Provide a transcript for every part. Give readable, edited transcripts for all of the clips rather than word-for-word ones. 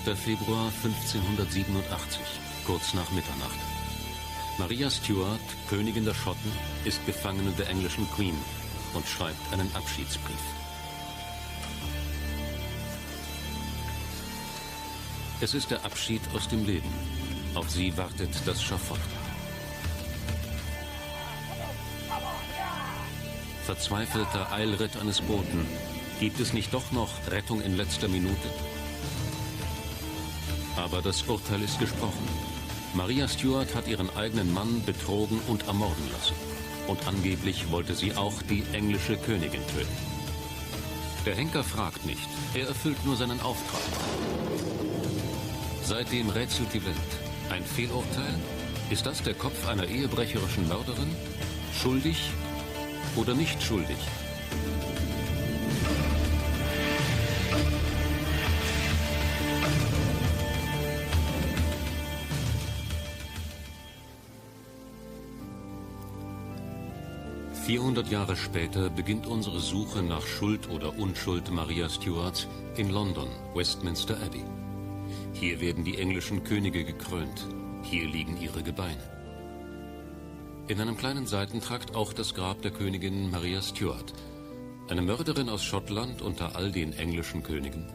8. Februar 1587, kurz nach Mitternacht. Maria Stuart, Königin der Schotten, ist Gefangene der englischen Queen und schreibt einen Abschiedsbrief. Es ist der Abschied aus dem Leben. Auf sie wartet das Schafott. Verzweifelter Eilritt eines Boten. Gibt es nicht doch noch Rettung in letzter Minute? Aber das Urteil ist gesprochen. Maria Stuart hat ihren eigenen Mann betrogen und ermorden lassen. Und angeblich wollte sie auch die englische Königin töten. Der Henker fragt nicht, er erfüllt nur seinen Auftrag. Seitdem rätselt die Welt. Ein Fehlurteil? Ist das der Kopf einer ehebrecherischen Mörderin? Schuldig oder nicht schuldig? ...400 Jahre später beginnt unsere Suche nach Schuld oder Unschuld Maria Stuarts in London, Westminster Abbey. Hier werden die englischen Könige gekrönt. Hier liegen ihre Gebeine. In einem kleinen Seitentrakt auch das Grab der Königin Maria Stuart. Eine Mörderin aus Schottland unter all den englischen Königen.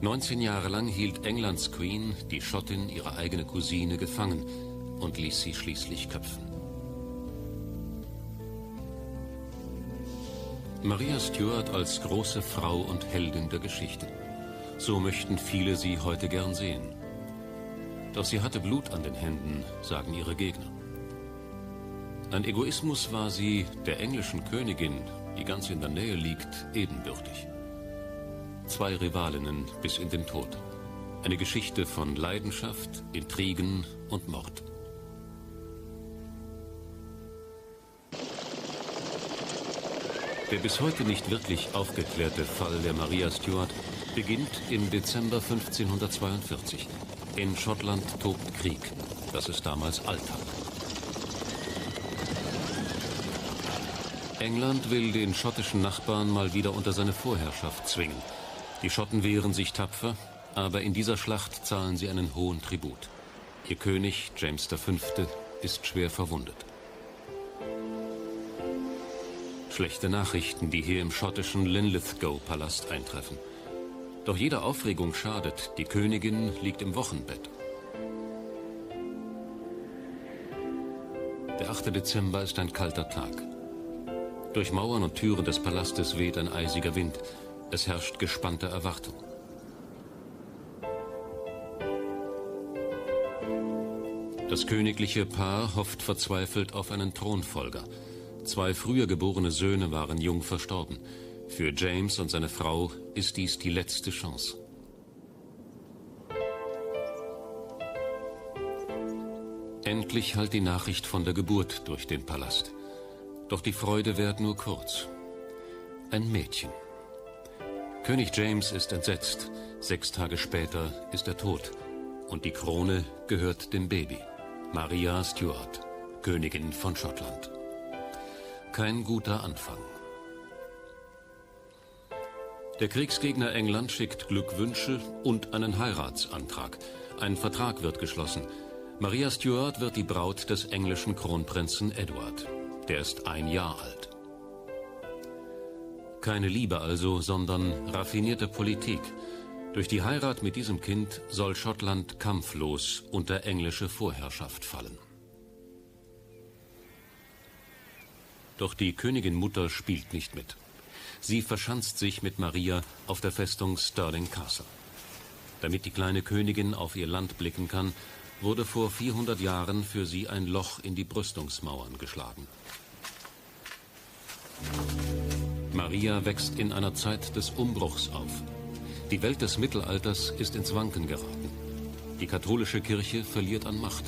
19 Jahre lang hielt Englands Queen, die Schottin, ihre eigene Cousine gefangen und ließ sie schließlich köpfen. Maria Stuart als große Frau und Heldin der Geschichte. So möchten viele sie heute gern sehen. Doch sie hatte Blut an den Händen, sagen ihre Gegner. Ein Egoismus war sie der englischen Königin, die ganz in der Nähe liegt, ebenbürtig. 2 Rivalinnen bis in den Tod. Eine Geschichte von Leidenschaft, Intrigen und Mord. Der bis heute nicht wirklich aufgeklärte Fall der Maria Stuart beginnt im Dezember 1542. In Schottland tobt Krieg. Das ist damals Alltag. England will den schottischen Nachbarn mal wieder unter seine Vorherrschaft zwingen. Die Schotten wehren sich tapfer, aber in dieser Schlacht zahlen sie einen hohen Tribut. Ihr König, James V., ist schwer verwundet. Schlechte Nachrichten, die hier im schottischen Linlithgow-Palast eintreffen. Doch jede Aufregung schadet. Die Königin liegt im Wochenbett. Der 8. Dezember ist ein kalter Tag. Durch Mauern und Türen des Palastes weht ein eisiger Wind. Es herrscht gespannte Erwartung. Das königliche Paar hofft verzweifelt auf einen Thronfolger. 2 früher geborene Söhne waren jung verstorben. Für James und seine Frau ist dies die letzte Chance. Endlich hallt die Nachricht von der Geburt durch den Palast. Doch die Freude währt nur kurz. Ein Mädchen. König James ist entsetzt. 6 Tage später ist er tot. Und die Krone gehört dem Baby. Maria Stuart, Königin von Schottland. Kein guter Anfang. Der Kriegsgegner England schickt Glückwünsche und einen Heiratsantrag. Ein Vertrag wird geschlossen. Maria Stuart wird die Braut des englischen Kronprinzen Edward. Der ist 1 Jahr alt. Keine Liebe also, sondern raffinierte Politik. Durch die Heirat mit diesem Kind soll Schottland kampflos unter englische Vorherrschaft fallen. Doch die Königin-Mutter spielt nicht mit. Sie verschanzt sich mit Maria auf der Festung Stirling Castle. Damit die kleine Königin auf ihr Land blicken kann, wurde vor 400 Jahren für sie ein Loch in die Brüstungsmauern geschlagen. Maria wächst in einer Zeit des Umbruchs auf. Die Welt des Mittelalters ist ins Wanken geraten. Die katholische Kirche verliert an Macht.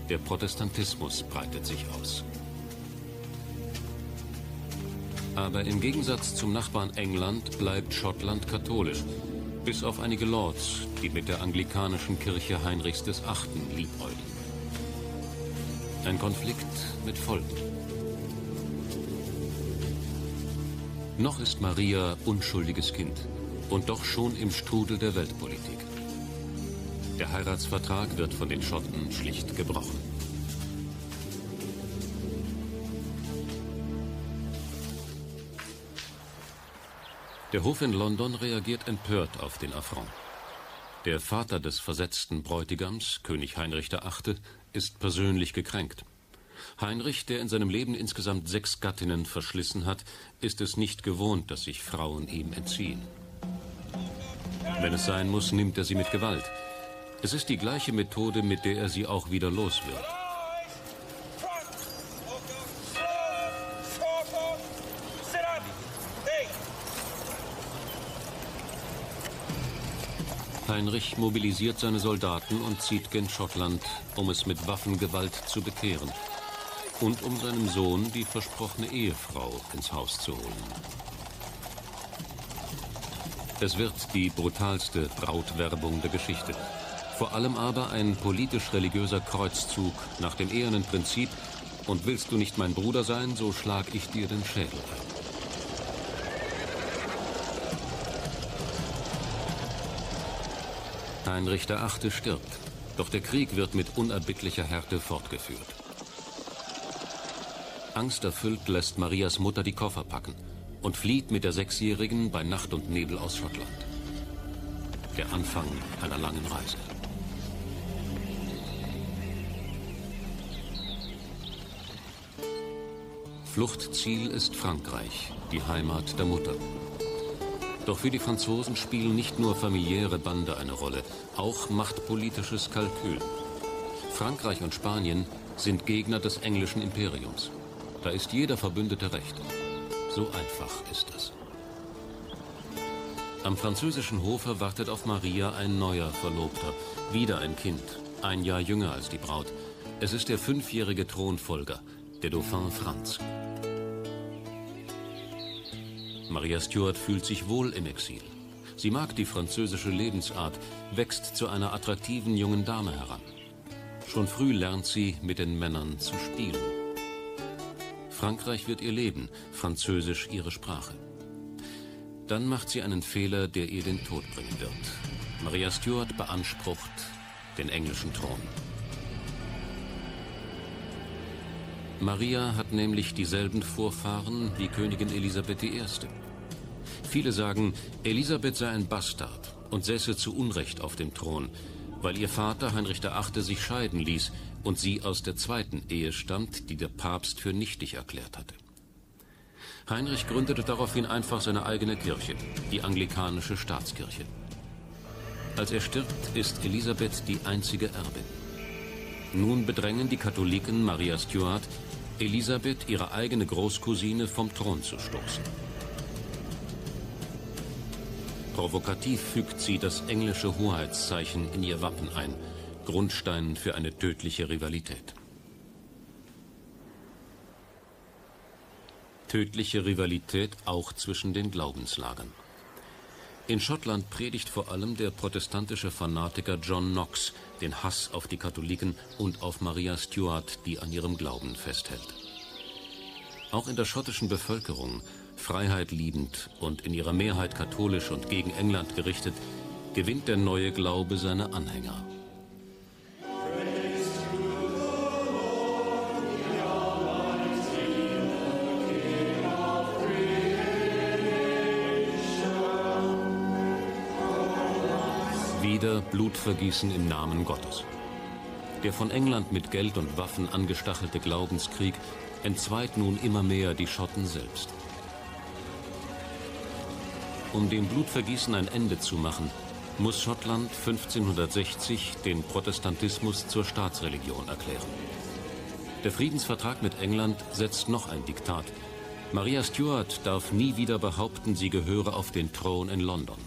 Der Protestantismus breitet sich aus. Aber im Gegensatz zum Nachbarn England bleibt Schottland katholisch, bis auf einige Lords, die mit der anglikanischen Kirche Heinrichs VIII. Liebäugeln. Ein Konflikt mit Folgen. Noch ist Maria unschuldiges Kind und doch schon im Strudel der Weltpolitik. Der Heiratsvertrag wird von den Schotten schlicht gebrochen. Der Hof in London reagiert empört auf den Affront. Der Vater des versetzten Bräutigams, König Heinrich VIII., ist persönlich gekränkt. Heinrich, der in seinem Leben insgesamt 6 Gattinnen verschlissen hat, ist es nicht gewohnt, dass sich Frauen ihm entziehen. Wenn es sein muss, nimmt er sie mit Gewalt. Es ist die gleiche Methode, mit der er sie auch wieder los wird. Heinrich mobilisiert seine Soldaten und zieht gen Schottland, um es mit Waffengewalt zu bekehren und um seinem Sohn die versprochene Ehefrau ins Haus zu holen. Es wird die brutalste Brautwerbung der Geschichte. Vor allem aber ein politisch-religiöser Kreuzzug nach dem ehernen Prinzip: und willst du nicht mein Bruder sein, so schlag ich dir den Schädel ein. Heinrich VIII. Stirbt, doch der Krieg wird mit unerbittlicher Härte fortgeführt. Angsterfüllt lässt Marias Mutter die Koffer packen und flieht mit der 6-Jährigen bei Nacht und Nebel aus Schottland. Der Anfang einer langen Reise. Fluchtziel ist Frankreich, die Heimat der Mutter. Doch für die Franzosen spielen nicht nur familiäre Bande eine Rolle, auch machtpolitisches Kalkül. Frankreich und Spanien sind Gegner des englischen Imperiums. Da ist jeder Verbündete recht. So einfach ist es. Am französischen Hofe wartet auf Maria ein neuer Verlobter, wieder ein Kind, 1 Jahr jünger als die Braut. Es ist der 5-jährige Thronfolger, der Dauphin Franz. Maria Stuart fühlt sich wohl im Exil. Sie mag die französische Lebensart, wächst zu einer attraktiven jungen Dame heran. Schon früh lernt sie, mit den Männern zu spielen. Frankreich wird ihr Leben, Französisch ihre Sprache. Dann macht sie einen Fehler, der ihr den Tod bringen wird. Maria Stuart beansprucht den englischen Thron. Maria hat nämlich dieselben Vorfahren wie Königin Elisabeth I. Viele sagen, Elisabeth sei ein Bastard und säße zu Unrecht auf dem Thron, weil ihr Vater Heinrich VIII. Sich scheiden ließ und sie aus der 2. Ehe stammt, die der Papst für nichtig erklärt hatte. Heinrich gründete daraufhin einfach seine eigene Kirche, die anglikanische Staatskirche. Als er stirbt, ist Elisabeth die einzige Erbin. Nun bedrängen die Katholiken Maria Stuart, Elisabeth, ihre eigene Großcousine, vom Thron zu stoßen. Provokativ fügt sie das englische Hoheitszeichen in ihr Wappen ein, Grundstein für eine tödliche Rivalität. Tödliche Rivalität auch zwischen den Glaubenslagern. In Schottland predigt vor allem der protestantische Fanatiker John Knox den Hass auf die Katholiken und auf Maria Stuart, die an ihrem Glauben festhält. Auch in der schottischen Bevölkerung, Freiheit liebend und in ihrer Mehrheit katholisch und gegen England gerichtet, gewinnt der neue Glaube seine Anhänger. Wieder Blutvergießen im Namen Gottes. Der von England mit Geld und Waffen angestachelte Glaubenskrieg entzweit nun immer mehr die Schotten selbst. Um dem Blutvergießen ein Ende zu machen, muss Schottland 1560 den Protestantismus zur Staatsreligion erklären. Der Friedensvertrag mit England setzt noch ein Diktat. Maria Stuart darf nie wieder behaupten, sie gehöre auf den Thron in London.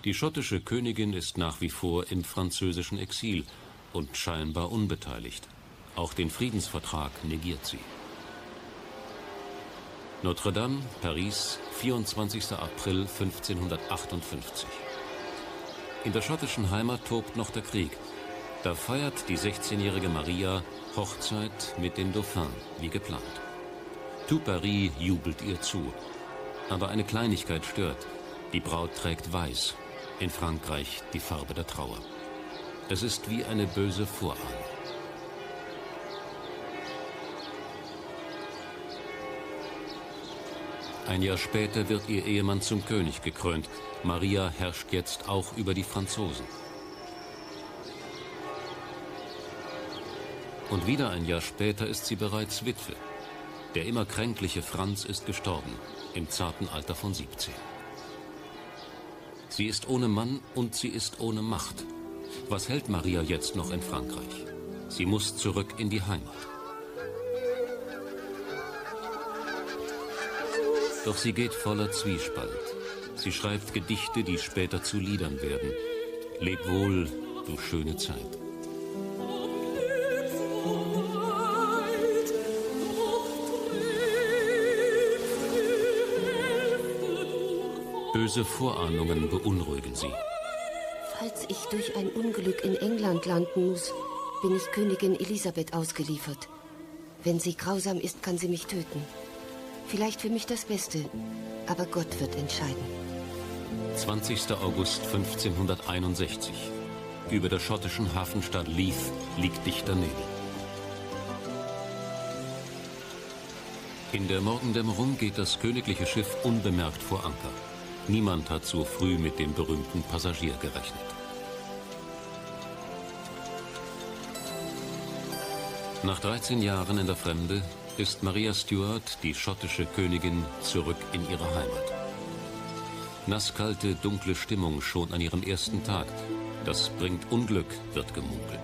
Die schottische Königin ist nach wie vor im französischen Exil und scheinbar unbeteiligt. Auch den Friedensvertrag negiert sie. Notre Dame, Paris, 24. April 1558. In der schottischen Heimat tobt noch der Krieg. Da feiert die 16-jährige Maria Hochzeit mit dem Dauphin, wie geplant. Tout Paris jubelt ihr zu. Aber eine Kleinigkeit stört. Die Braut trägt weiß. In Frankreich die Farbe der Trauer. Es ist wie eine böse Vorahnung. Ein Jahr später wird ihr Ehemann zum König gekrönt. Maria herrscht jetzt auch über die Franzosen. Und wieder ein Jahr später ist sie bereits Witwe. Der immer kränkliche Franz ist gestorben, im zarten Alter von 17. Sie ist ohne Mann und sie ist ohne Macht. Was hält Maria jetzt noch in Frankreich? Sie muss zurück in die Heimat. Doch sie geht voller Zwiespalt. Sie schreibt Gedichte, die später zu Liedern werden. Leb wohl, du schöne Zeit. Böse Vorahnungen beunruhigen sie. Falls ich durch ein Unglück in England landen muss, bin ich Königin Elisabeth ausgeliefert. Wenn sie grausam ist, kann sie mich töten. Vielleicht für mich das Beste, aber Gott wird entscheiden. 20. August 1561. Über der schottischen Hafenstadt Leith liegt dichter Nebel. In der Morgendämmerung geht das königliche Schiff unbemerkt vor Anker. Niemand hat so früh mit dem berühmten Passagier gerechnet. Nach 13 Jahren in der Fremde ist Maria Stuart, die schottische Königin, zurück in ihre Heimat. Nasskalte, dunkle Stimmung schon an ihrem ersten Tag. Das bringt Unglück, wird gemunkelt.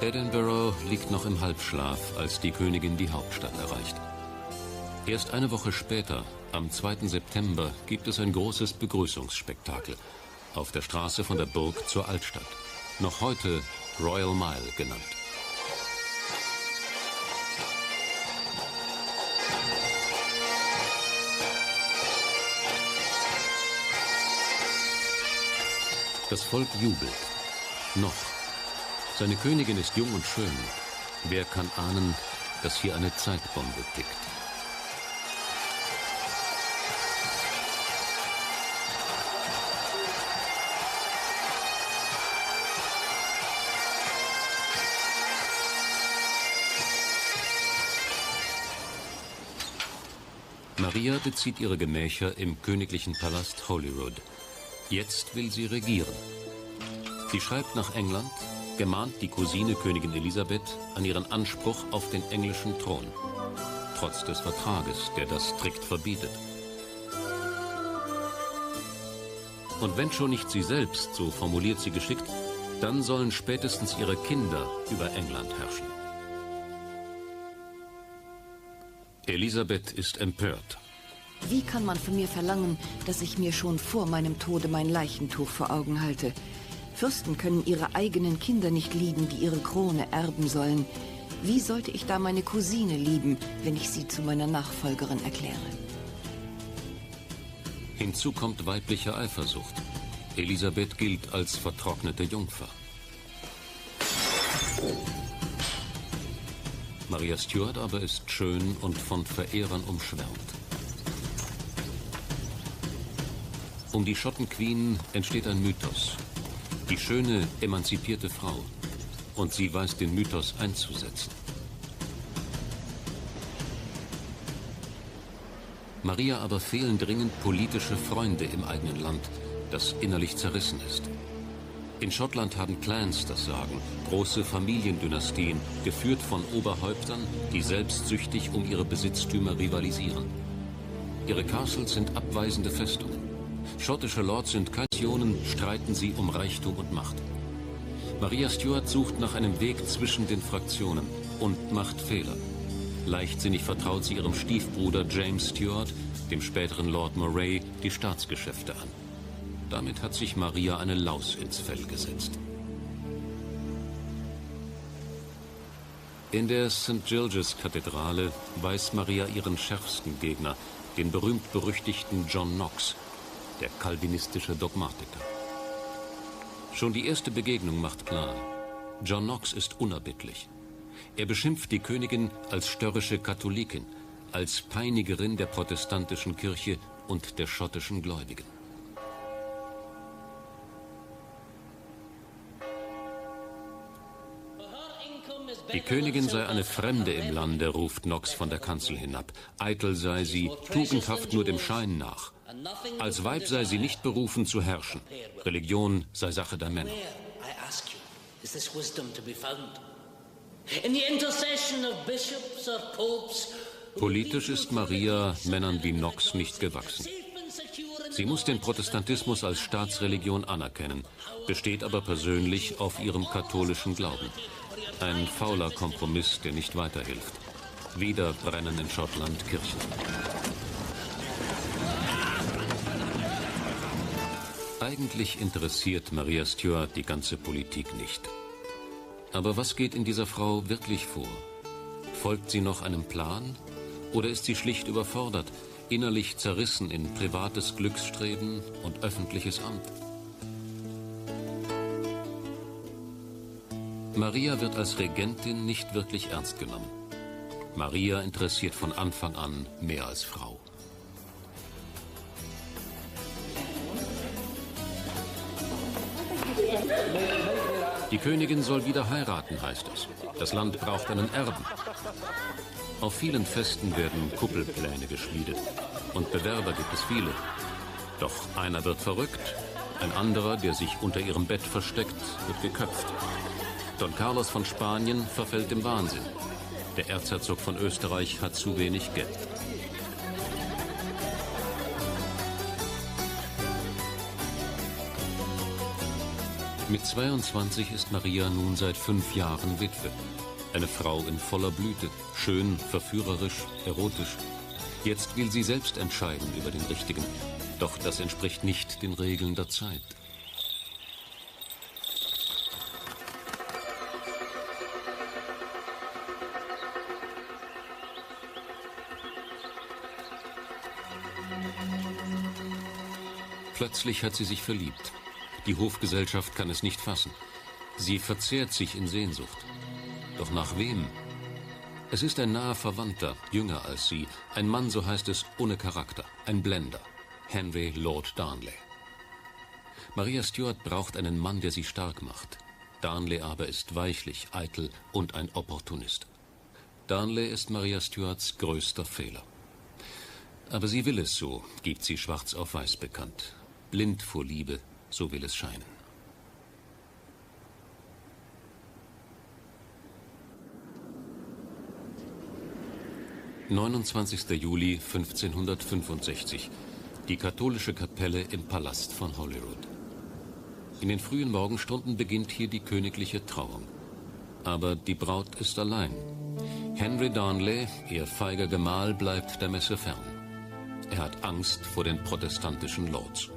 Edinburgh liegt noch im Halbschlaf, als die Königin die Hauptstadt erreicht. Erst eine Woche später, am 2. September, gibt es ein großes Begrüßungsspektakel auf der Straße von der Burg zur Altstadt, noch heute Royal Mile genannt. Das Volk jubelt. Noch. Seine Königin ist jung und schön. Wer kann ahnen, dass hier eine Zeitbombe tickt? Maria bezieht ihre Gemächer im königlichen Palast Holyrood. Jetzt will sie regieren. Sie schreibt nach England, gemahnt die Cousine Königin Elisabeth an ihren Anspruch auf den englischen Thron. Trotz des Vertrages, der das strikt verbietet. Und wenn schon nicht sie selbst, so formuliert sie geschickt, dann sollen spätestens ihre Kinder über England herrschen. Elisabeth ist empört. Wie kann man von mir verlangen, dass ich mir schon vor meinem Tode mein Leichentuch vor Augen halte? Fürsten können ihre eigenen Kinder nicht lieben, die ihre Krone erben sollen. Wie sollte ich da meine Cousine lieben, wenn ich sie zu meiner Nachfolgerin erkläre? Hinzu kommt weibliche Eifersucht. Elisabeth gilt als vertrocknete Jungfer. Maria Stuart aber ist schön und von Verehrern umschwärmt. Um die Schottenqueen entsteht ein Mythos. Die schöne, emanzipierte Frau. Und sie weiß den Mythos einzusetzen. Maria aber fehlen dringend politische Freunde im eigenen Land, das innerlich zerrissen ist. In Schottland haben Clans das Sagen, große Familiendynastien, geführt von Oberhäuptern, die selbstsüchtig um ihre Besitztümer rivalisieren. Ihre Castles sind abweisende Festungen. Schottische Lords und Nationen streiten sie um Reichtum und Macht. Maria Stuart sucht nach einem Weg zwischen den Fraktionen und macht Fehler. Leichtsinnig vertraut sie ihrem Stiefbruder James Stuart, dem späteren Lord Moray, die Staatsgeschäfte an. Damit hat sich Maria eine Laus ins Fell gesetzt. In der St. Gilges-Kathedrale weiß Maria ihren schärfsten Gegner, den berühmt-berüchtigten John Knox, der kalvinistische Dogmatiker. Schon die erste Begegnung macht klar, John Knox ist unerbittlich. Er beschimpft die Königin als störrische Katholikin, als Peinigerin der protestantischen Kirche und der schottischen Gläubigen. Die Königin sei eine Fremde im Lande, ruft Knox von der Kanzel hinab. Eitel sei sie, tugendhaft nur dem Schein nach. Als Weib sei sie nicht berufen zu herrschen. Religion sei Sache der Männer. Politisch ist Maria Männern wie Knox nicht gewachsen. Sie muss den Protestantismus als Staatsreligion anerkennen, besteht aber persönlich auf ihrem katholischen Glauben. Ein fauler Kompromiss, der nicht weiterhilft. Wieder brennen in Schottland Kirchen. Eigentlich interessiert Maria Stuart die ganze Politik nicht. Aber was geht in dieser Frau wirklich vor? Folgt sie noch einem Plan? Oder ist sie schlicht überfordert, innerlich zerrissen in privates Glücksstreben und öffentliches Amt? Maria wird als Regentin nicht wirklich ernst genommen. Maria interessiert von Anfang an mehr als Frau. Die Königin soll wieder heiraten, heißt es. Das Land braucht einen Erben. Auf vielen Festen werden Kuppelpläne geschmiedet. Und Bewerber gibt es viele. Doch einer wird verrückt, ein anderer, der sich unter ihrem Bett versteckt, wird geköpft. Don Carlos von Spanien verfällt dem Wahnsinn. Der Erzherzog von Österreich hat zu wenig Geld. Mit 22 ist Maria nun seit 5 Jahren Witwe. Eine Frau in voller Blüte, schön, verführerisch, erotisch. Jetzt will sie selbst entscheiden über den Richtigen. Doch das entspricht nicht den Regeln der Zeit. Plötzlich hat sie sich verliebt. Die Hofgesellschaft kann es nicht fassen. Sie verzehrt sich in Sehnsucht. Doch nach wem? Es ist ein naher Verwandter, jünger als sie. Ein Mann, so heißt es, ohne Charakter. Ein Blender. Henry Lord Darnley. Maria Stuart braucht einen Mann, der sie stark macht. Darnley aber ist weichlich, eitel und ein Opportunist. Darnley ist Maria Stuarts größter Fehler. Aber sie will es so, gibt sie schwarz auf weiß bekannt. Blind vor Liebe, so will es scheinen. »29. Juli 1565. Die katholische Kapelle im Palast von Holyrood. In den frühen Morgenstunden beginnt hier die königliche Trauung. Aber die Braut ist allein. Henry Darnley, ihr feiger Gemahl, bleibt der Messe fern. Er hat Angst vor den protestantischen Lords.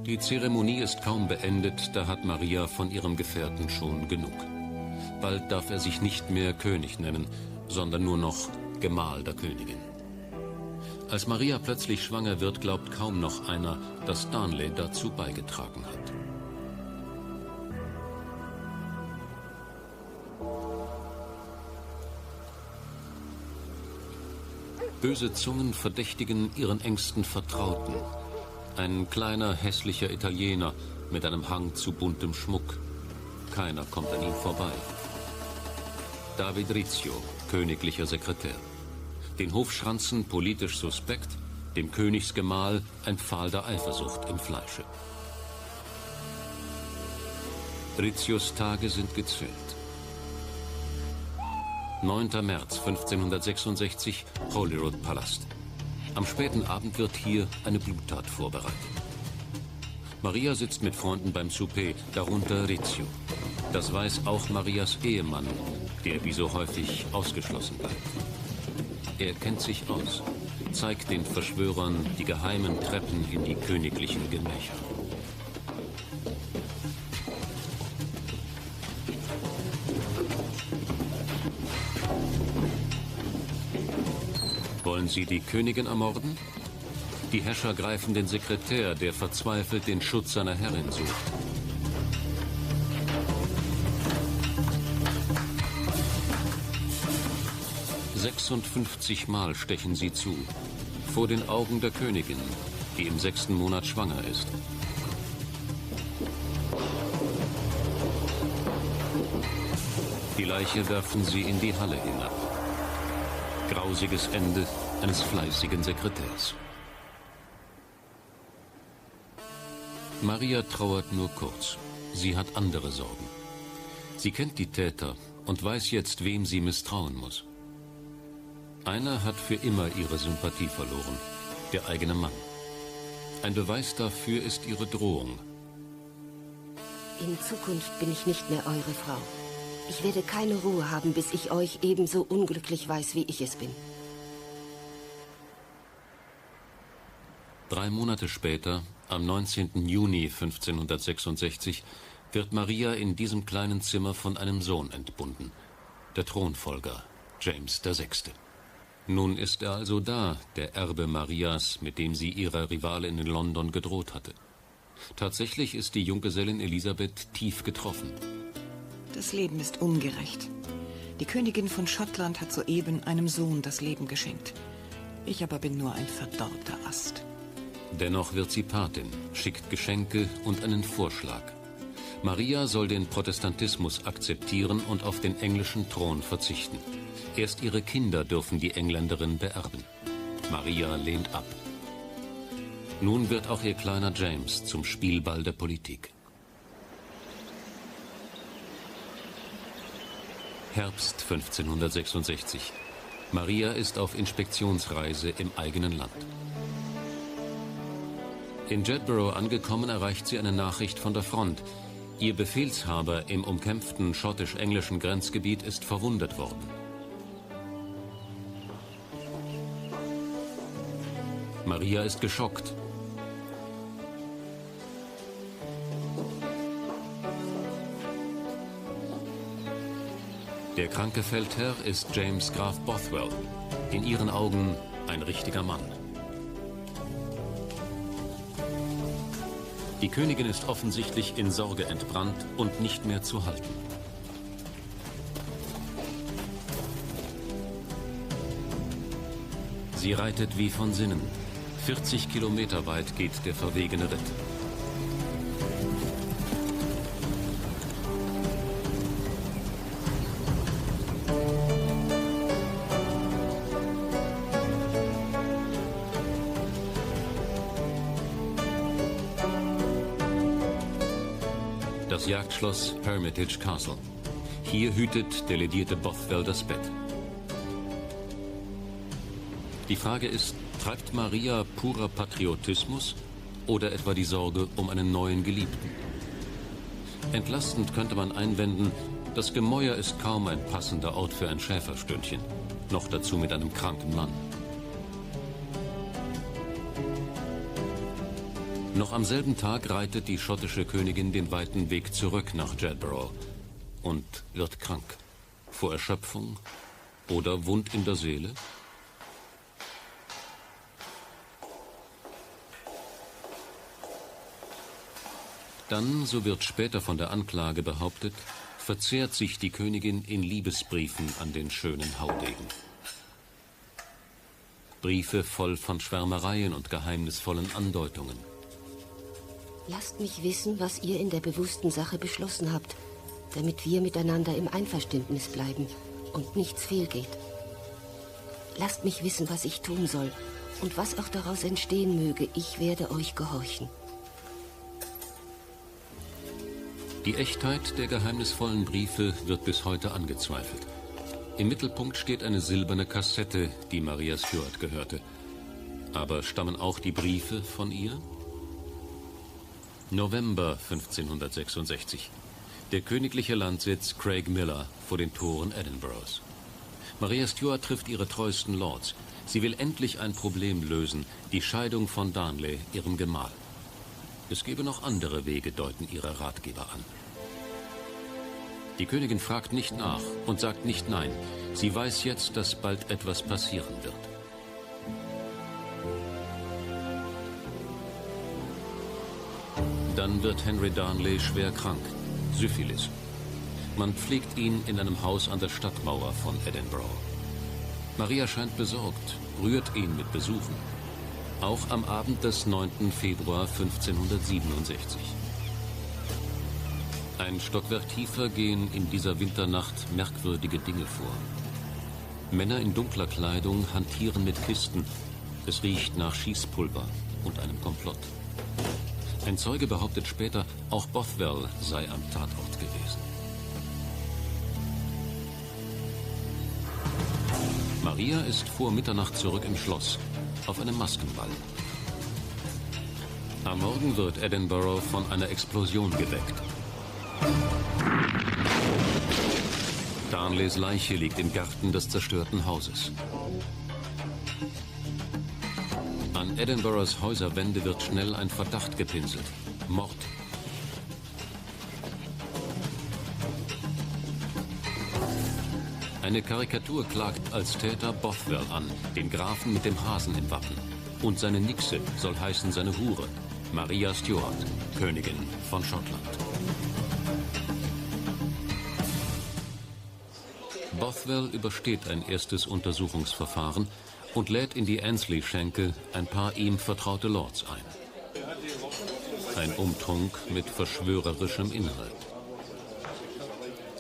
Die Zeremonie ist kaum beendet, da hat Maria von ihrem Gefährten schon genug. Bald darf er sich nicht mehr König nennen, sondern nur noch Gemahl der Königin. Als Maria plötzlich schwanger wird, glaubt kaum noch einer, dass Darnley dazu beigetragen hat. Böse Zungen verdächtigen ihren engsten Vertrauten. Ein kleiner, hässlicher Italiener mit einem Hang zu buntem Schmuck. Keiner kommt an ihm vorbei. David Rizzio, königlicher Sekretär. Den Hofschranzen politisch suspekt, dem Königsgemahl ein Pfahl der Eifersucht im Fleische. Rizzios Tage sind gezählt. 9. März 1566, Holyrood-Palast. Am späten Abend wird hier eine Bluttat vorbereitet. Maria sitzt mit Freunden beim Souper, darunter Rizzio. Das weiß auch Marias Ehemann, der wie so häufig ausgeschlossen bleibt. Er kennt sich aus, zeigt den Verschwörern die geheimen Treppen in die königlichen Gemächer. Wollen Sie die Königin ermorden? Die Häscher greifen den Sekretär, der verzweifelt den Schutz seiner Herrin sucht. »56 Mal stechen sie zu, vor den Augen der Königin, die im 6. Monat schwanger ist. Die Leiche werfen sie in die Halle hinab. Grausiges Ende eines fleißigen Sekretärs. Maria trauert nur kurz. Sie hat andere Sorgen. Sie kennt die Täter und weiß jetzt, wem sie misstrauen muss. Einer hat für immer ihre Sympathie verloren, der eigene Mann. Ein Beweis dafür ist ihre Drohung. In Zukunft bin ich nicht mehr eure Frau. Ich werde keine Ruhe haben, bis ich euch ebenso unglücklich weiß, wie ich es bin. 3 Monate später, am 19. Juni 1566, wird Maria in diesem kleinen Zimmer von einem Sohn entbunden. Der Thronfolger, James VI. Nun ist er also da, der Erbe Marias, mit dem sie ihrer Rivalin in London gedroht hatte. Tatsächlich ist die Junggesellin Elisabeth tief getroffen. Das Leben ist ungerecht. Die Königin von Schottland hat soeben einem Sohn das Leben geschenkt. Ich aber bin nur ein verdorrter Ast. Dennoch wird sie Patin, schickt Geschenke und einen Vorschlag. Maria soll den Protestantismus akzeptieren und auf den englischen Thron verzichten. Erst ihre Kinder dürfen die Engländerin beerben. Maria lehnt ab. Nun wird auch ihr kleiner James zum Spielball der Politik. Herbst 1566. Maria ist auf Inspektionsreise im eigenen Land. In Jedburgh angekommen, erreicht sie eine Nachricht von der Front. Ihr Befehlshaber im umkämpften schottisch-englischen Grenzgebiet ist verwundet worden. Maria ist geschockt. Der kranke Feldherr ist James Graf Bothwell, in ihren Augen ein richtiger Mann. Die Königin ist offensichtlich in Sorge entbrannt und nicht mehr zu halten. Sie reitet wie von Sinnen. 40 Kilometer weit geht der verwegene Ritt. Das Jagdschloss Hermitage Castle. Hier hütet der ledierte Bothwell das Bett. Die Frage ist, treibt Maria purer Patriotismus oder etwa die Sorge um einen neuen Geliebten? Entlastend könnte man einwenden, das Gemäuer ist kaum ein passender Ort für ein Schäferstündchen, noch dazu mit einem kranken Mann. Noch am selben Tag reitet die schottische Königin den weiten Weg zurück nach Jedburgh und wird krank. Vor Erschöpfung oder Wund in der Seele? Dann, so wird später von der Anklage behauptet, verzehrt sich die Königin in Liebesbriefen an den schönen Haudegen. Briefe voll von Schwärmereien und geheimnisvollen Andeutungen. Lasst mich wissen, was ihr in der bewussten Sache beschlossen habt, damit wir miteinander im Einverständnis bleiben und nichts fehlgeht. Lasst mich wissen, was ich tun soll und was auch daraus entstehen möge. Ich werde euch gehorchen. Die Echtheit der geheimnisvollen Briefe wird bis heute angezweifelt. Im Mittelpunkt steht eine silberne Kassette, die Maria Stuart gehörte. Aber stammen auch die Briefe von ihr? November 1566. Der königliche Landsitz Craigmillar vor den Toren Edinburghs. Maria Stuart trifft ihre treuesten Lords. Sie will endlich ein Problem lösen, die Scheidung von Darnley, ihrem Gemahl. Es gebe noch andere Wege, deuten ihre Ratgeber an. Die Königin fragt nicht nach und sagt nicht nein. Sie weiß jetzt, dass bald etwas passieren wird. Dann wird Henry Darnley schwer krank. Syphilis. Man pflegt ihn in einem Haus an der Stadtmauer von Edinburgh. Maria scheint besorgt, rührt ihn mit Besuchen. Auch am Abend des 9. Februar 1567. Ein Stockwerk tiefer gehen in dieser Winternacht merkwürdige Dinge vor. Männer in dunkler Kleidung hantieren mit Kisten. Es riecht nach Schießpulver und einem Komplott. Ein Zeuge behauptet später, auch Bothwell sei am Tatort gewesen. Maria ist vor Mitternacht zurück im Schloss, auf einem Maskenball. Am Morgen wird Edinburgh von einer Explosion geweckt. Darnleys Leiche liegt im Garten des zerstörten Hauses. An Edinburghs Häuserwände wird schnell ein Verdacht gepinselt. Mord. Eine Karikatur klagt als Täter Bothwell an, den Grafen mit dem Hasen im Wappen. Und seine Nixe soll heißen seine Hure, Maria Stuart, Königin von Schottland. Bothwell übersteht ein erstes Untersuchungsverfahren und lädt in die Annesley-Schenke ein paar ihm vertraute Lords ein. Ein Umtrunk mit verschwörerischem Inhalt.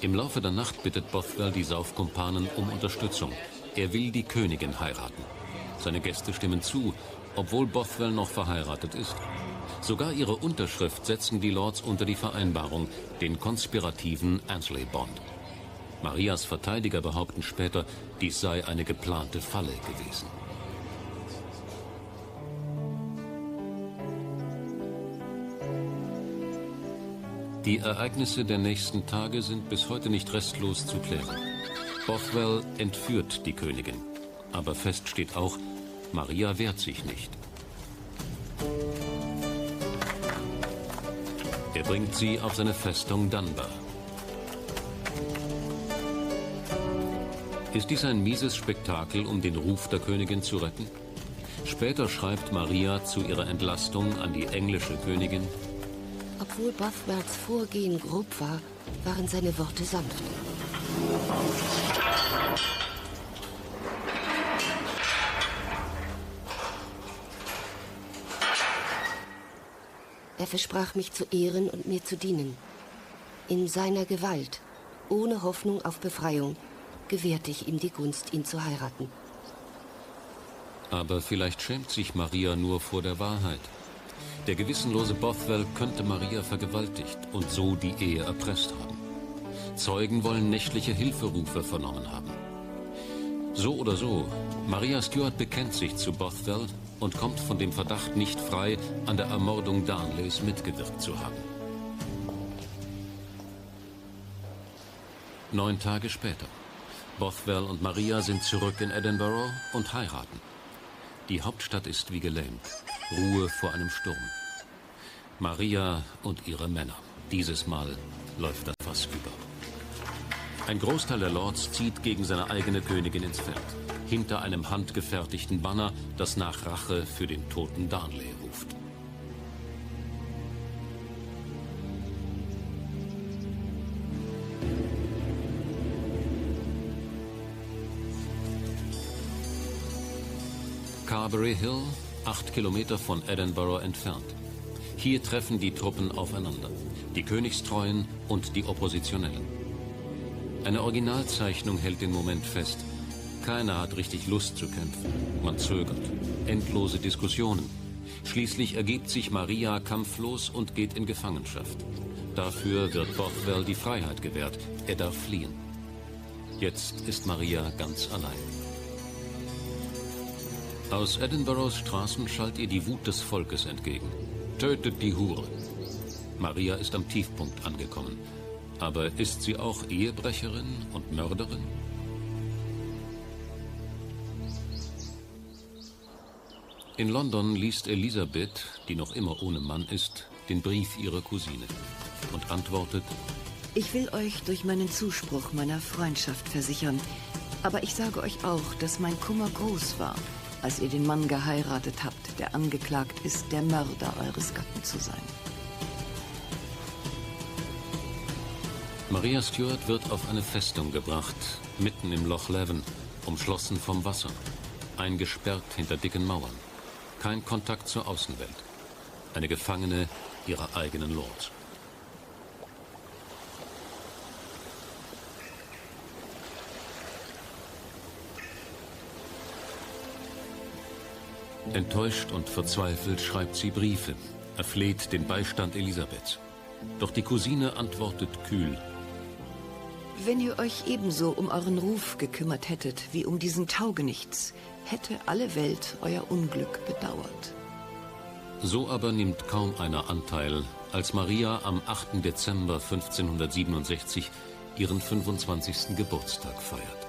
Im Laufe der Nacht bittet Bothwell die Saufkumpanen um Unterstützung. Er will die Königin heiraten. Seine Gäste stimmen zu, obwohl Bothwell noch verheiratet ist. Sogar ihre Unterschrift setzen die Lords unter die Vereinbarung, den konspirativen Annesley-Bond. Marias Verteidiger behaupten später, dies sei eine geplante Falle gewesen. Die Ereignisse der nächsten Tage sind bis heute nicht restlos zu klären. Bothwell entführt die Königin. Aber fest steht auch, Maria wehrt sich nicht. Er bringt sie auf seine Festung Dunbar. Ist dies ein mieses Spektakel, um den Ruf der Königin zu retten? Später schreibt Maria zu ihrer Entlastung an die englische Königin: Obwohl Bothwells Vorgehen grob war, waren seine Worte sanft. Er versprach mich zu ehren und mir zu dienen. In seiner Gewalt, ohne Hoffnung auf Befreiung, gewährte ich ihm die Gunst, ihn zu heiraten. Aber vielleicht schämt sich Maria nur vor der Wahrheit. Der gewissenlose Bothwell könnte Maria vergewaltigt und so die Ehe erpresst haben. Zeugen wollen nächtliche Hilferufe vernommen haben. So oder so, Maria Stuart bekennt sich zu Bothwell und kommt von dem Verdacht nicht frei, an der Ermordung Darnleys mitgewirkt zu haben. 9 Tage später. Bothwell und Maria sind zurück in Edinburgh und heiraten. Die Hauptstadt ist wie gelähmt. Ruhe vor einem Sturm. Maria und ihre Männer. Dieses Mal läuft das Fass über. Ein Großteil der Lords zieht gegen seine eigene Königin ins Feld. Hinter einem handgefertigten Banner, das nach Rache für den toten Darnley ruft. Carbery Hill, 8 Kilometer von Edinburgh entfernt. Hier treffen die Truppen aufeinander, die Königstreuen und die Oppositionellen. Eine Originalzeichnung hält den Moment fest. Keiner hat richtig Lust zu kämpfen. Man zögert. Endlose Diskussionen. Schließlich ergibt sich Maria kampflos und geht in Gefangenschaft. Dafür wird Bothwell die Freiheit gewährt. Er darf fliehen. Jetzt ist Maria ganz allein. Aus Edinburghs Straßen schallt ihr die Wut des Volkes entgegen. Tötet die Hure. Maria ist am Tiefpunkt angekommen. Aber ist sie auch Ehebrecherin und Mörderin? In London liest Elisabeth, die noch immer ohne Mann ist, den Brief ihrer Cousine und antwortet: Ich will euch durch meinen Zuspruch meiner Freundschaft versichern. Aber ich sage euch auch, dass mein Kummer groß war, als ihr den Mann geheiratet habt, der angeklagt ist, der Mörder eures Gatten zu sein. Maria Stuart wird auf eine Festung gebracht, mitten im Loch Leven, umschlossen vom Wasser, eingesperrt hinter dicken Mauern. Kein Kontakt zur Außenwelt. Eine Gefangene ihrer eigenen Lords. Enttäuscht und verzweifelt schreibt sie Briefe, erfleht den Beistand Elisabeths. Doch die Cousine antwortet kühl: Wenn ihr euch ebenso um euren Ruf gekümmert hättet, wie um diesen Taugenichts, hätte alle Welt euer Unglück bedauert. So aber nimmt kaum einer Anteil, als Maria am 8. Dezember 1567 ihren 25. Geburtstag feiert.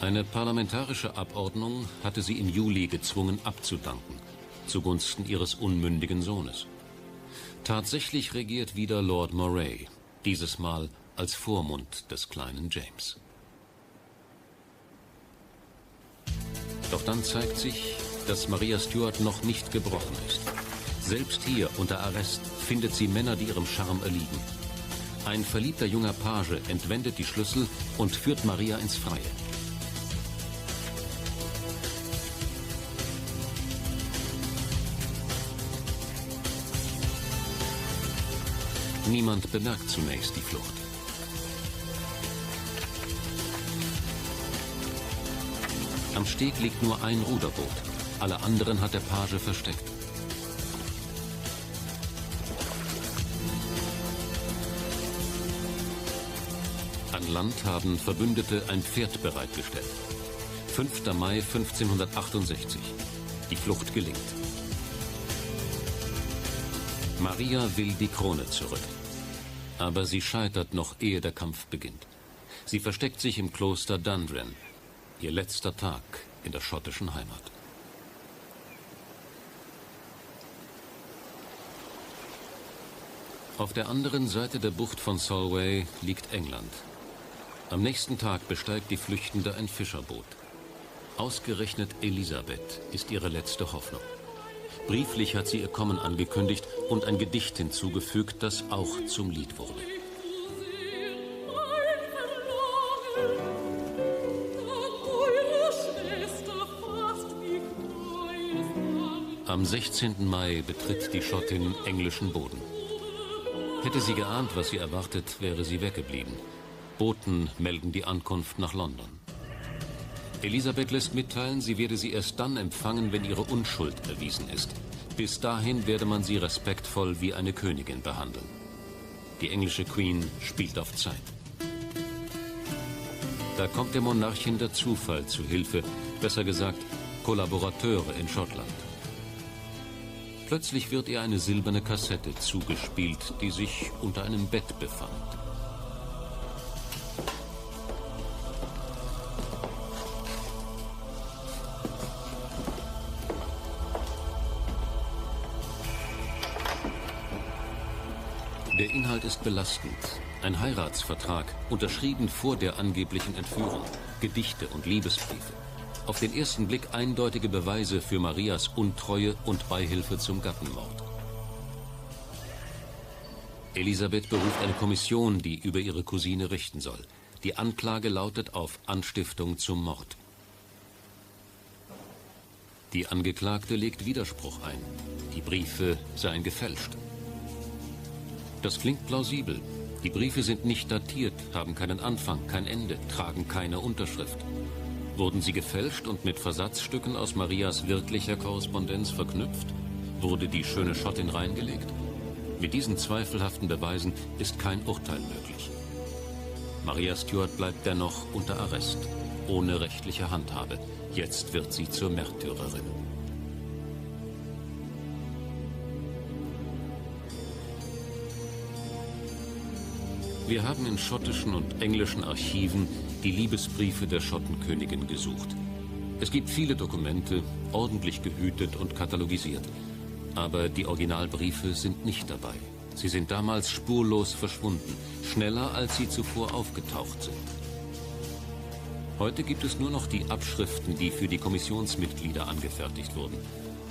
Eine parlamentarische Abordnung hatte sie im Juli gezwungen abzudanken, zugunsten ihres unmündigen Sohnes. Tatsächlich regiert wieder Lord Moray, dieses Mal als Vormund des kleinen James. Doch dann zeigt sich, dass Maria Stuart noch nicht gebrochen ist. Selbst hier unter Arrest findet sie Männer, die ihrem Charme erliegen. Ein verliebter junger Page entwendet die Schlüssel und führt Maria ins Freie. Niemand bemerkt zunächst die Flucht. Am Steg liegt nur ein Ruderboot. Alle anderen hat der Page versteckt. An Land haben Verbündete ein Pferd bereitgestellt. 5. Mai 1568. Die Flucht gelingt. Maria will die Krone zurück. Aber sie scheitert noch, ehe der Kampf beginnt. Sie versteckt sich im Kloster Dundren. Ihr letzter Tag in der schottischen Heimat. Auf der anderen Seite der Bucht von Solway liegt England. Am nächsten Tag besteigt die Flüchtende ein Fischerboot. Ausgerechnet Elisabeth ist ihre letzte Hoffnung. Brieflich hat sie ihr Kommen angekündigt und ein Gedicht hinzugefügt, das auch zum Lied wurde. Am 16. Mai betritt die Schottin englischen Boden. Hätte sie geahnt, was sie erwartet, wäre sie weggeblieben. Boten melden die Ankunft nach London. Elisabeth lässt mitteilen, sie werde sie erst dann empfangen, wenn ihre Unschuld erwiesen ist. Bis dahin werde man sie respektvoll wie eine Königin behandeln. Die englische Queen spielt auf Zeit. Da kommt der Monarchin der Zufall zu Hilfe, besser gesagt Kollaborateure in Schottland. Plötzlich wird ihr eine silberne Kassette zugespielt, die sich unter einem Bett befand. Der Inhalt ist belastend. Ein Heiratsvertrag, unterschrieben vor der angeblichen Entführung. Gedichte und Liebesbriefe. Auf den ersten Blick eindeutige Beweise für Marias Untreue und Beihilfe zum Gattenmord. Elisabeth beruft eine Kommission, die über ihre Cousine richten soll. Die Anklage lautet auf Anstiftung zum Mord. Die Angeklagte legt Widerspruch ein. Die Briefe seien gefälscht. Das klingt plausibel. Die Briefe sind nicht datiert, haben keinen Anfang, kein Ende, tragen keine Unterschrift. Wurden sie gefälscht und mit Versatzstücken aus Marias wirklicher Korrespondenz verknüpft? Wurde die schöne Schottin reingelegt? Mit diesen zweifelhaften Beweisen ist kein Urteil möglich. Maria Stuart bleibt dennoch unter Arrest, ohne rechtliche Handhabe. Jetzt wird sie zur Märtyrerin. Wir haben in schottischen und englischen Archiven die Liebesbriefe der Schottenkönigin gesucht. Es gibt viele Dokumente, ordentlich gehütet und katalogisiert. Aber die Originalbriefe sind nicht dabei. Sie sind damals spurlos verschwunden, schneller als sie zuvor aufgetaucht sind. Heute gibt es nur noch die Abschriften, die für die Kommissionsmitglieder angefertigt wurden.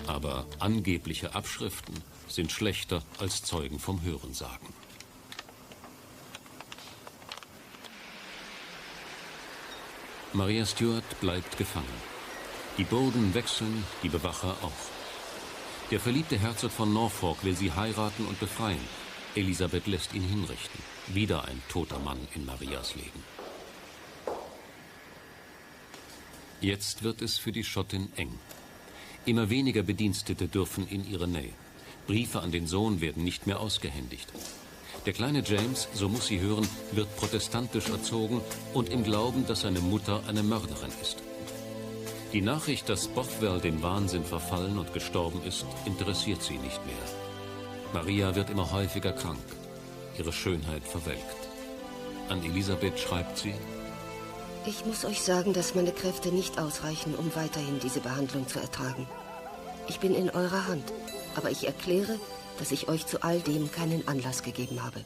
Aber angebliche Abschriften sind schlechter als Zeugen vom Hörensagen. Maria Stuart bleibt gefangen. Die Burgen wechseln, die Bewacher auch. Der verliebte Herzog von Norfolk will sie heiraten und befreien. Elisabeth lässt ihn hinrichten. Wieder ein toter Mann in Marias Leben. Jetzt wird es für die Schottin eng. Immer weniger Bedienstete dürfen in ihre Nähe. Briefe an den Sohn werden nicht mehr ausgehändigt. Der kleine James, so muss sie hören, wird protestantisch erzogen und im Glauben, dass seine Mutter eine Mörderin ist. Die Nachricht, dass Bothwell dem Wahnsinn verfallen und gestorben ist, interessiert sie nicht mehr. Maria wird immer häufiger krank. Ihre Schönheit verwelkt. An Elisabeth schreibt sie: Ich muss euch sagen, dass meine Kräfte nicht ausreichen, um weiterhin diese Behandlung zu ertragen. Ich bin in eurer Hand, aber ich erkläre, dass ich euch zu all dem keinen Anlass gegeben habe.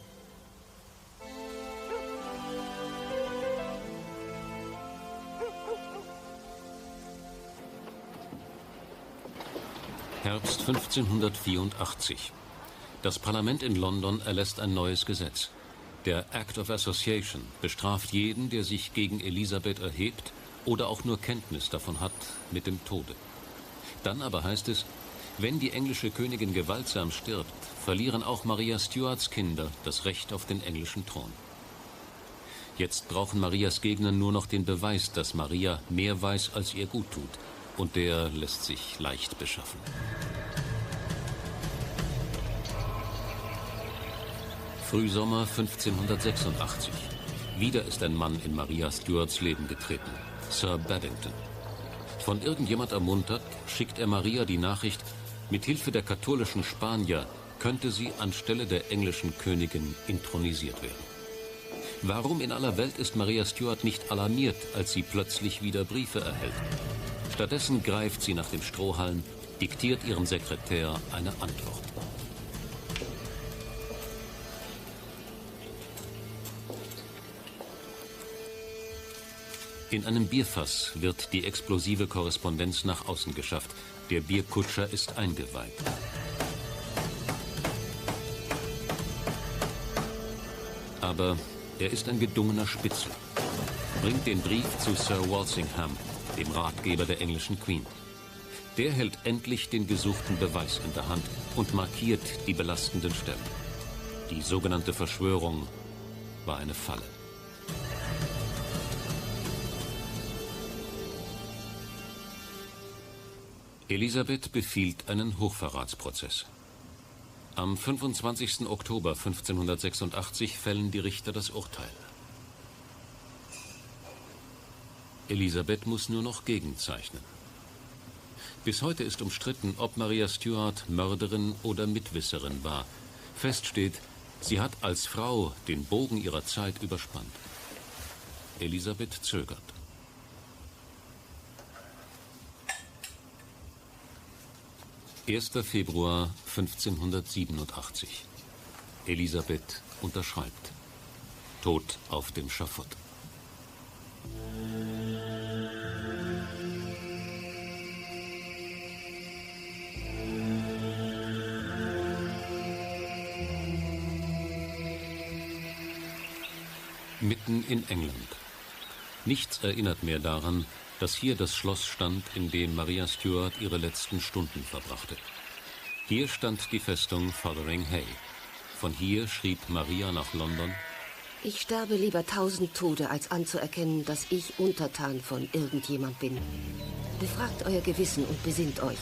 Herbst 1584. Das Parlament in London erlässt ein neues Gesetz. Der Act of Association bestraft jeden, der sich gegen Elisabeth erhebt oder auch nur Kenntnis davon hat, mit dem Tode. Dann aber heißt es, wenn die englische Königin gewaltsam stirbt, verlieren auch Maria Stuarts Kinder das Recht auf den englischen Thron. Jetzt brauchen Marias Gegner nur noch den Beweis, dass Maria mehr weiß, als ihr gut tut. Und der lässt sich leicht beschaffen. Frühsommer 1586. Wieder ist ein Mann in Maria Stuarts Leben getreten, Sir Babington. Von irgendjemand ermuntert, schickt er Maria die Nachricht, mit Hilfe der katholischen Spanier könnte sie anstelle der englischen Königin intronisiert werden. Warum in aller Welt ist Maria Stuart nicht alarmiert, als sie plötzlich wieder Briefe erhält? Stattdessen greift sie nach dem Strohhalm, diktiert ihrem Sekretär eine Antwort. In einem Bierfass wird die explosive Korrespondenz nach außen geschafft. Der Bierkutscher ist eingeweiht. Aber er ist ein gedungener Spitzel. Bringt den Brief zu Sir Walsingham, dem Ratgeber der englischen Queen. Der hält endlich den gesuchten Beweis in der Hand und markiert die belastenden Stellen. Die sogenannte Verschwörung war eine Falle. Elisabeth befiehlt einen Hochverratsprozess. Am 25. Oktober 1586 fällen die Richter das Urteil. Elisabeth muss nur noch gegenzeichnen. Bis heute ist umstritten, ob Maria Stuart Mörderin oder Mitwisserin war. Fest steht, sie hat als Frau den Bogen ihrer Zeit überspannt. Elisabeth zögert. »1. Februar 1587. Elisabeth unterschreibt. Tod auf dem Schafott.« Mitten in England. Nichts erinnert mehr daran, dass hier das Schloss stand, in dem Maria Stuart ihre letzten Stunden verbrachte. Hier stand die Festung Fotheringhay. Von hier schrieb Maria nach London: Ich sterbe lieber 1000 Tode, als anzuerkennen, dass ich Untertan von irgendjemand bin. Befragt euer Gewissen und besinnt euch.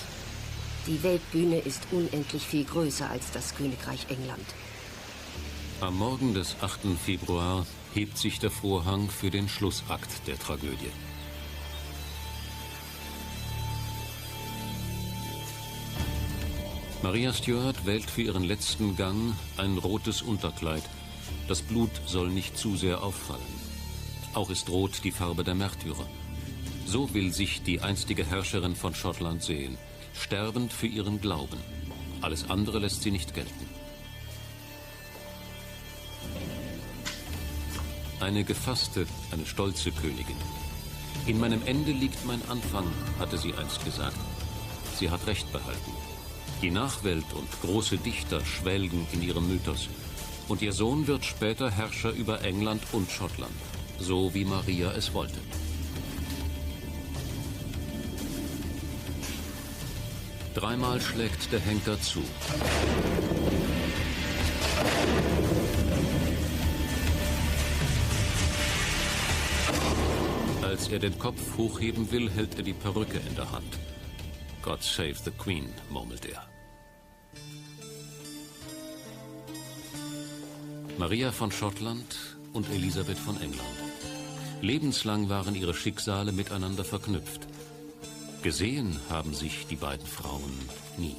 Die Weltbühne ist unendlich viel größer als das Königreich England. Am Morgen des 8. Februar hebt sich der Vorhang für den Schlussakt der Tragödie. Maria Stuart wählt für ihren letzten Gang ein rotes Unterkleid. Das Blut soll nicht zu sehr auffallen. Auch ist rot die Farbe der Märtyrer. So will sich die einstige Herrscherin von Schottland sehen, sterbend für ihren Glauben. Alles andere lässt sie nicht gelten. Eine gefasste, eine stolze Königin. In meinem Ende liegt mein Anfang, hatte sie einst gesagt. Sie hat recht behalten. Die Nachwelt und große Dichter schwelgen in ihrem Mythos. Und ihr Sohn wird später Herrscher über England und Schottland, so wie Maria es wollte. Dreimal schlägt der Henker zu. Als er den Kopf hochheben will, hält er die Perücke in der Hand. God save the Queen, murmelt er. Maria von Schottland und Elisabeth von England. Lebenslang waren ihre Schicksale miteinander verknüpft. Gesehen haben sich die beiden Frauen nie.